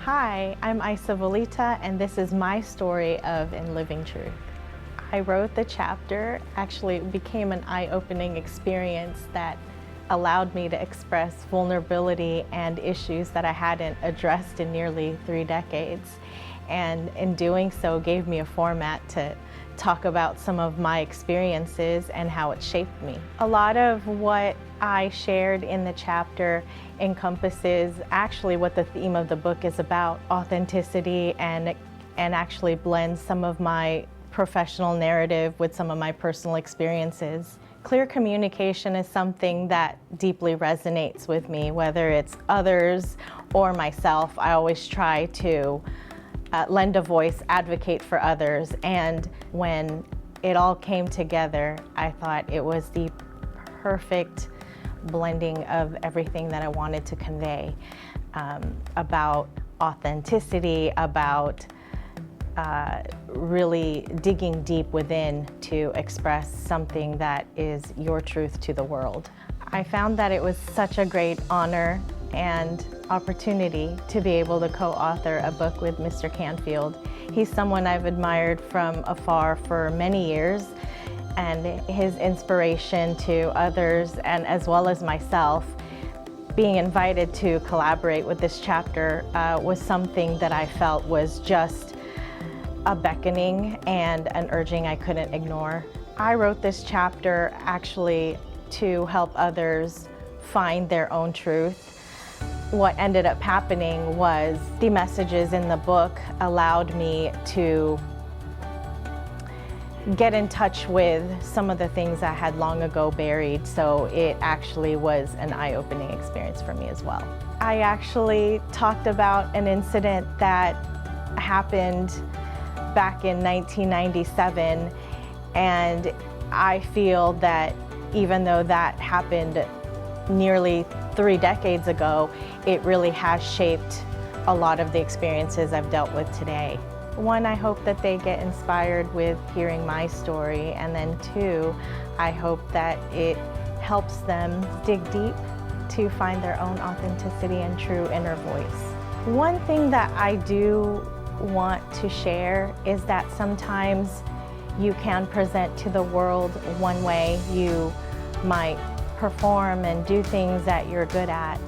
Hi, I'm Isah Velita, and this is my story of In Living Truth. I wrote the chapter. Actually, it became an eye-opening experience that allowed me to express vulnerability and issues that I hadn't addressed in nearly 3 decades. And in doing so, gave me a format to talk about some of my experiences and how it shaped me. A lot of what I shared in the chapter encompasses actually what the theme of the book is about, authenticity, and actually blends some of my professional narrative with some of my personal experiences. Clear communication is something that deeply resonates with me, whether it's others or myself. I always try to lend a voice, advocate for others, and when it all came together, I thought it was the perfect blending of everything that I wanted to convey about authenticity, about really digging deep within to express something that is your truth to the world. I found that it was such a great honor and opportunity to be able to co-author a book with Mr. Canfield. He's someone I've admired from afar for many years, and his inspiration to others and as well as myself, being invited to collaborate with this chapter was something that I felt was just a beckoning and an urging I couldn't ignore. I wrote this chapter actually to help others find their own truth. What ended up happening was the messages in the book allowed me to get in touch with some of the things I had long ago buried, so it actually was an eye-opening experience for me as well. I actually talked about an incident that happened back in 1997, and I feel that even though that happened nearly 3 decades ago, it really has shaped a lot of the experiences I've dealt with today. One, I hope that they get inspired with hearing my story, and then 2, I hope that it helps them dig deep to find their own authenticity and true inner voice. One thing that I do want to share is that sometimes you can present to the world one way. You might perform and do things that you're good at,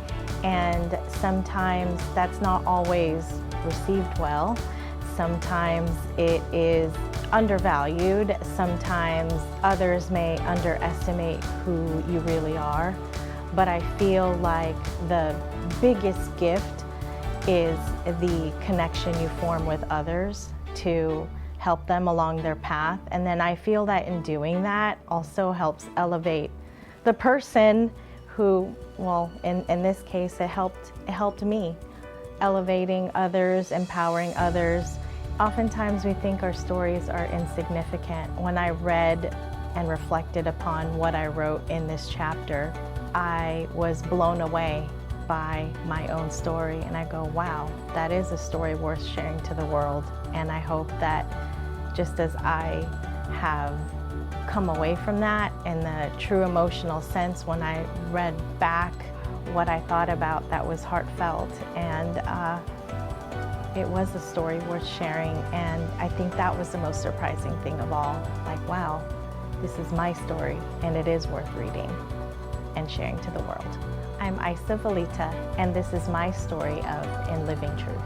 and sometimes that's not always received well. Sometimes it is undervalued. Sometimes others may underestimate who you really are. But I feel like the biggest gift is the connection you form with others to help them along their path. And then I feel that in doing that also helps elevate the person who, well, in this case, it helped me, elevating others, empowering others. Oftentimes we think our stories are insignificant. When I read and reflected upon what I wrote in this chapter, I was blown away by my own story, and I go, wow, that is a story worth sharing to the world. And I hope that just as I have come away from that in the true emotional sense, when I read back what I thought about, that was heartfelt, and it was a story worth sharing. And I think that was the most surprising thing of all. Like, wow, this is my story, and it is worth reading and sharing to the world. I'm Isah Velita, and this is my story of In Living Truth.